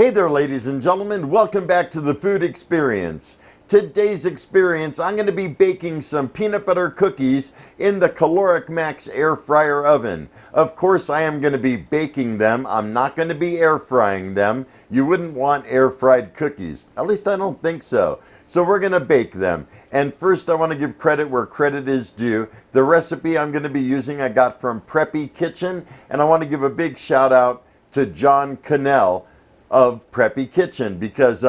Hey there, ladies and gentlemen. Welcome back to the Food Experience. Today's experience, I'm going to be baking some peanut butter cookies in the Kalorik Maxx air fryer oven. Of course, I am going to be baking them. I'm not going to be air frying them. You wouldn't want air fried cookies. At least I don't think so. So we're going to bake them. And first, I want to give credit where credit is due. The recipe I'm going to be using I got from Preppy Kitchen. And I want to give a big shout out to John Kanell of Preppy Kitchen, because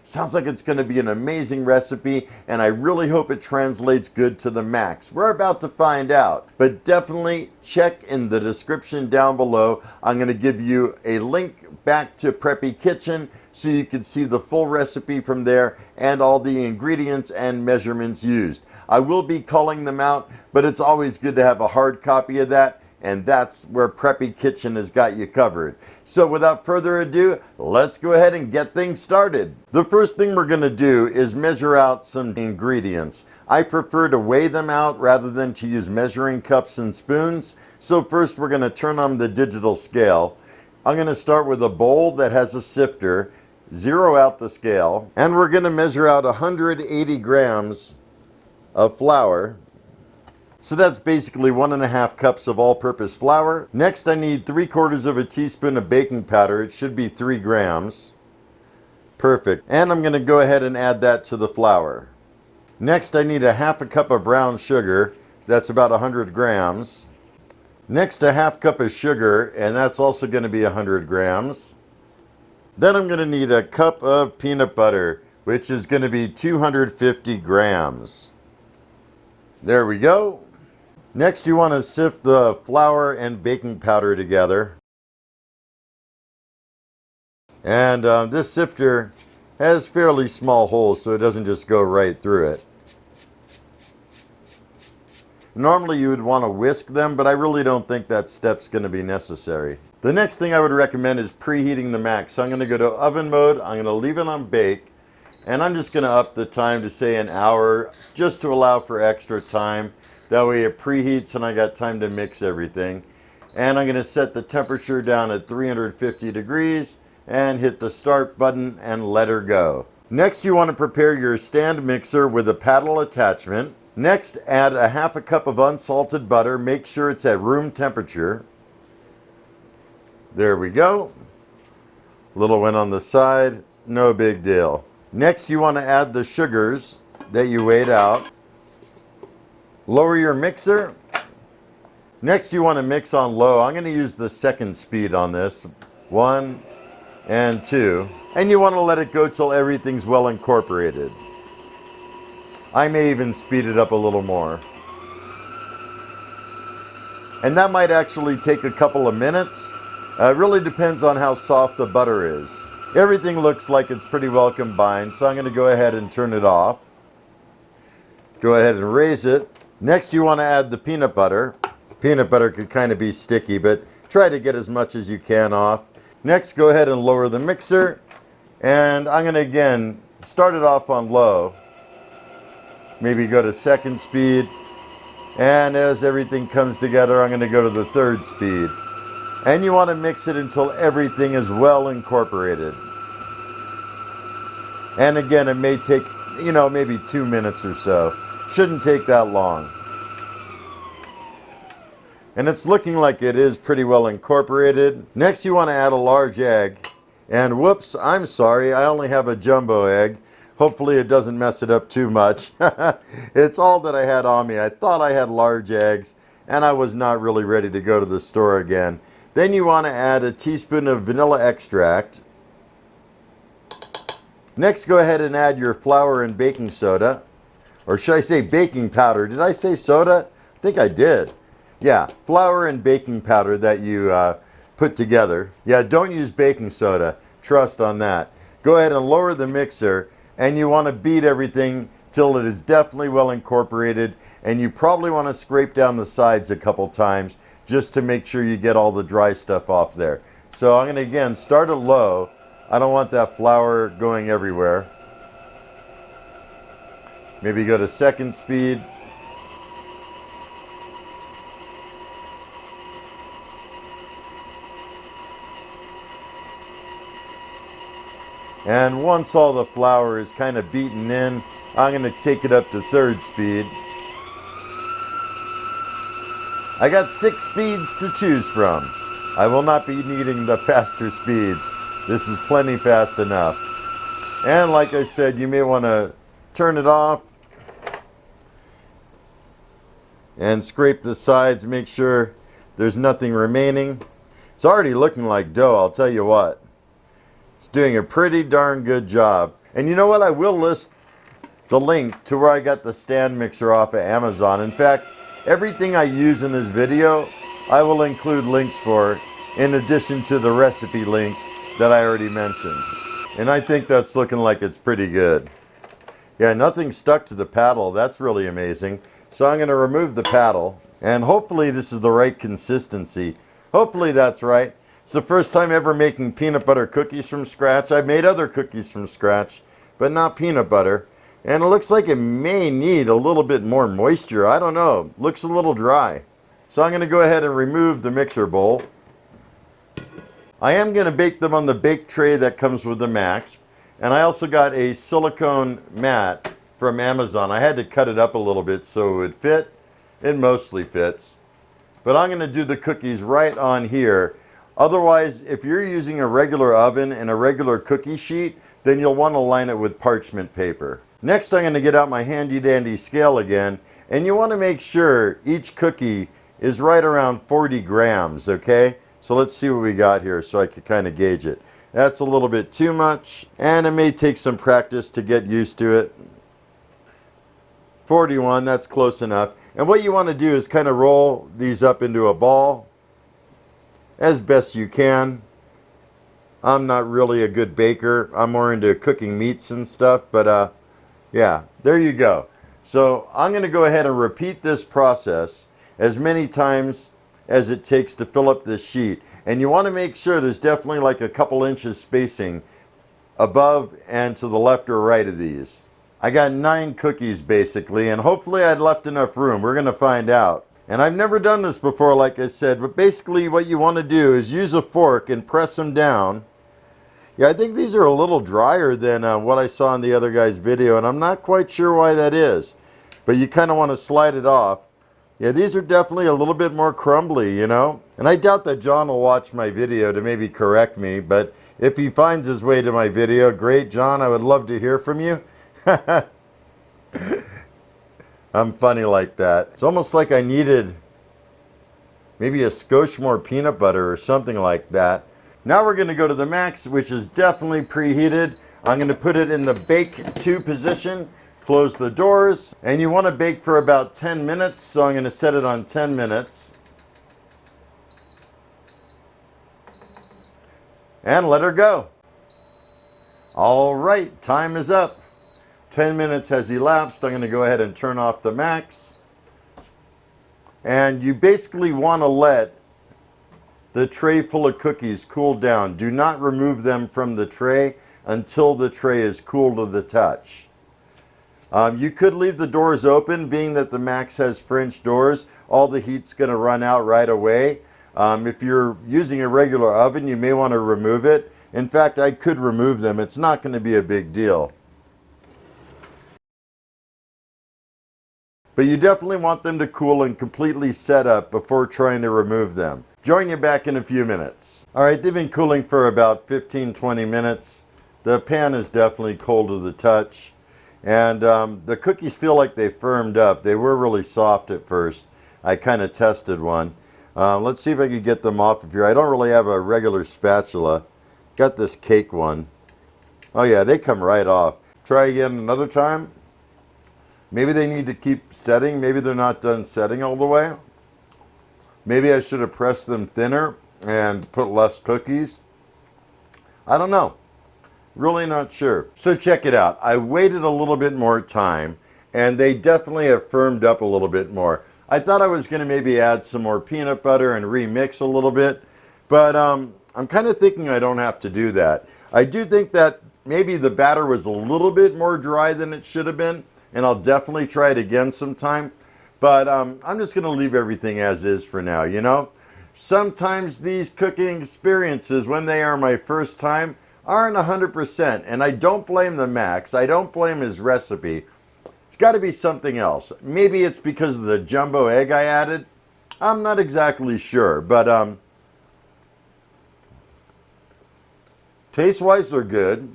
sounds like it's going to be an amazing recipe, and I really hope it translates good to the max. We're about to find out, but definitely check in the description down below. I'm going to give you a link back to Preppy Kitchen so you can see the full recipe from there and all the ingredients and measurements used. I will be calling them out, but it's always good to have a hard copy of that. And that's where Preppy Kitchen has got you covered. So without further ado, let's go ahead and get things started. The first thing we're going to do is measure out some ingredients. I prefer to weigh them out rather than to use measuring cups and spoons. So first we're going to turn on the digital scale. I'm going to start with a bowl that has a sifter, zero out the scale, and we're going to measure out 180 grams of flour. So that's basically 1.5 cups of all-purpose flour. Next, I need 3/4 of a teaspoon of baking powder. It should be 3 grams. Perfect. And I'm going to go ahead and add that to the flour. Next, I need 1/2 cup of brown sugar. That's about 100 grams. Next, 1/2 cup of sugar, and that's also going to be 100 grams. Then I'm going to need a cup of peanut butter, which is going to be 250 grams. There we go. Next, you want to sift the flour and baking powder together. And this sifter has fairly small holes, so it doesn't just go right through it. Normally you would want to whisk them, but I really don't think that step's going to be necessary. The next thing I would recommend is preheating the max. So I'm going to go to oven mode, I'm going to leave it on bake, and I'm just going to up the time to say an hour, just to allow for extra time. That way it preheats and I got time to mix everything. And I'm going to set the temperature down at 350 degrees and hit the start button and let her go. Next, you want to prepare your stand mixer with a paddle attachment. Next, add 1/2 cup of unsalted butter. Make sure it's at room temperature. There we go. Little one on the side, no big deal. Next, you want to add the sugars that you weighed out. Lower your mixer. Next, you want to mix on low. I'm going to use the second speed on this. 1 and 2. And you want to let it go till everything's well incorporated. I may even speed it up a little more. And that might actually take a couple of minutes. It really depends on how soft the butter is. Everything looks like it's pretty well combined, so I'm going to go ahead and turn it off. Go ahead and raise it. Next, you want to add the peanut butter. Peanut butter could kind of be sticky, but try to get as much as you can off. Next, go ahead and lower the mixer. And I'm going to, again, start it off on low. Maybe go to second speed. And as everything comes together, I'm going to go to the third speed. And you want to mix it until everything is well incorporated. And again, it may take, maybe 2 minutes or so. Shouldn't take that long. And it's looking like it is pretty well incorporated. Next, you want to add a large egg. And whoops, I'm sorry, I only have a jumbo egg. Hopefully it doesn't mess it up too much. It's all that I had on me. I thought I had large eggs, and I was not really ready to go to the store again. Then you want to add a teaspoon of vanilla extract. Next, go ahead and add your flour and baking soda. Or should I say baking powder? Did I say soda? I think I did. Yeah, flour and baking powder that you put together. Yeah, don't use baking soda. Trust on that. Go ahead and lower the mixer, and you want to beat everything till it is definitely well incorporated, and you probably want to scrape down the sides a couple times just to make sure you get all the dry stuff off there. So I'm going to, again, start it low. I don't want that flour going everywhere. Maybe go to second speed. And once all the flour is kind of beaten in, I'm going to take it up to 3rd speed. I got 6 speeds to choose from. I will not be needing the faster speeds. This is plenty fast enough. And like I said, you may want to turn it off and scrape the sides, make sure there's nothing remaining. It's already looking like dough, I'll tell you what. It's doing a pretty darn good job. And you know what? I will list the link to where I got the stand mixer off of Amazon. In fact, everything I use in this video, I will include links for, in addition to the recipe link that I already mentioned. And I think that's looking like it's pretty good. Yeah, nothing stuck to the paddle. That's really amazing. So I'm going to remove the paddle, and hopefully this is the right consistency. Hopefully that's right. It's the first time ever making peanut butter cookies from scratch. I've made other cookies from scratch, but not peanut butter. And it looks like it may need a little bit more moisture. I don't know. Looks a little dry. So I'm going to go ahead and remove the mixer bowl. I am going to bake them on the bake tray that comes with the Maxx. And I also got a silicone mat from Amazon. I had to cut it up a little bit so it would fit. It mostly fits. But I'm going to do the cookies right on here. Otherwise, if you're using a regular oven and a regular cookie sheet, then you'll want to line it with parchment paper. Next, I'm going to get out my handy dandy scale again. And you want to make sure each cookie is right around 40 grams, okay? So let's see what we got here so I can kind of gauge it. That's a little bit too much, and it may take some practice to get used to it. 41, that's close enough. And what you want to do is kind of roll these up into a ball as best you can. I'm not really a good baker. I'm more into cooking meats and stuff, but yeah, there you go. So I'm going to go ahead and repeat this process as many times as it takes to fill up this sheet. And you want to make sure there's definitely like a couple inches spacing above and to the left or right of these. I got 9 cookies basically, and hopefully I'd left enough room. We're going to find out. And I've never done this before, like I said, but basically what you want to do is use a fork and press them down. Yeah, I think these are a little drier than what I saw in the other guy's video, and I'm not quite sure why that is. But you kind of want to slide it off. Yeah, these are definitely a little bit more crumbly, you know. And I doubt that John will watch my video to maybe correct me, but if he finds his way to my video, great, John, I would love to hear from you. I'm funny like that. It's almost like I needed maybe a skosh more peanut butter or something like that. Now we're going to go to the Maxx, which is definitely preheated. I'm going to put it in the bake to position. Close the doors, and you want to bake for about 10 minutes, so I'm going to set it on 10 minutes. And let her go. All right, time is up. 10 minutes has elapsed. I'm going to go ahead and turn off the Maxx. And you basically want to let the tray full of cookies cool down. Do not remove them from the tray until the tray is cool to the touch. You could leave the doors open, being that the Maxx has French doors. All the heat's going to run out right away. If you're using a regular oven, you may want to remove it. In fact, I could remove them. It's not going to be a big deal. But you definitely want them to cool and completely set up before trying to remove them. Join you back in a few minutes. All right, they've been cooling for about 15-20 minutes. The pan is definitely cold to the touch. And the cookies feel like they firmed up. They were really soft at first. I kind of tested one. Let's see if I can get them off of here. I don't really have a regular spatula. Got this cake one. Oh yeah, they come right off. Try again another time. Maybe they need to keep setting. Maybe they're not done setting all the way. Maybe I should have pressed them thinner and put less cookies. I don't know. Really not sure. So check it out. I waited a little bit more time, and they definitely have firmed up a little bit more. I thought I was going to maybe add some more peanut butter and remix a little bit, but I'm kind of thinking I don't have to do that. I do think that maybe the batter was a little bit more dry than it should have been, and I'll definitely try it again sometime. But I'm just going to leave everything as is for now, you know? Sometimes these cooking experiences, when they are my first time, aren't 100%, and I don't blame the Max. I don't blame his recipe. It's got to be something else. Maybe it's because of the jumbo egg I added. I'm not exactly sure, but taste-wise, they're good.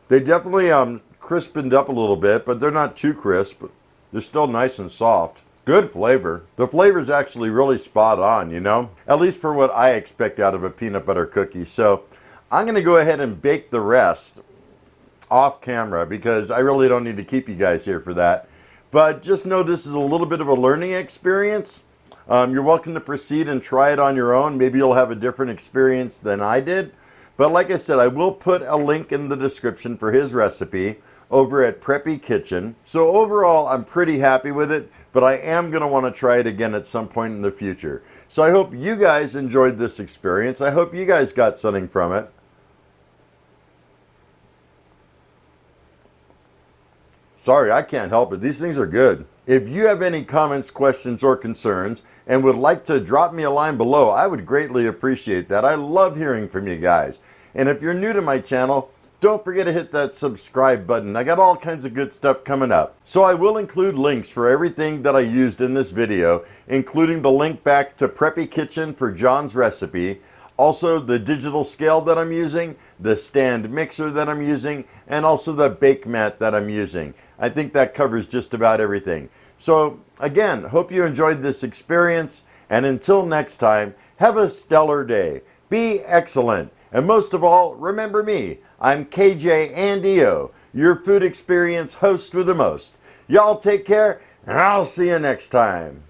They definitely crispened up a little bit, but they're not too crisp. They're still nice and soft. Good flavor. The flavor's actually really spot on, you know? At least for what I expect out of a peanut butter cookie. So I'm going to go ahead and bake the rest off camera because I really don't need to keep you guys here for that. But just know this is a little bit of a learning experience. You're welcome to proceed and try it on your own. Maybe you'll have a different experience than I did. But like I said, I will put a link in the description for his recipe over at Preppy Kitchen. So overall, I'm pretty happy with it, but I am going to want to try it again at some point in the future. So I hope you guys enjoyed this experience. I hope you guys got something from it. Sorry, I can't help it. These things are good. If you have any comments, questions, or concerns and would like to drop me a line below, I would greatly appreciate that. I love hearing from you guys. And if you're new to my channel, don't forget to hit that subscribe button. I got all kinds of good stuff coming up. So I will include links for everything that I used in this video, including the link back to Preppy Kitchen for John's recipe, also the digital scale that I'm using, the stand mixer that I'm using, and also the bake mat that I'm using. I think that covers just about everything. So again, hope you enjoyed this experience, and until next time, have a stellar day. Be excellent. And most of all, remember me. I'm KJ Andio, your food experience host with the most. Y'all take care, and I'll see you next time.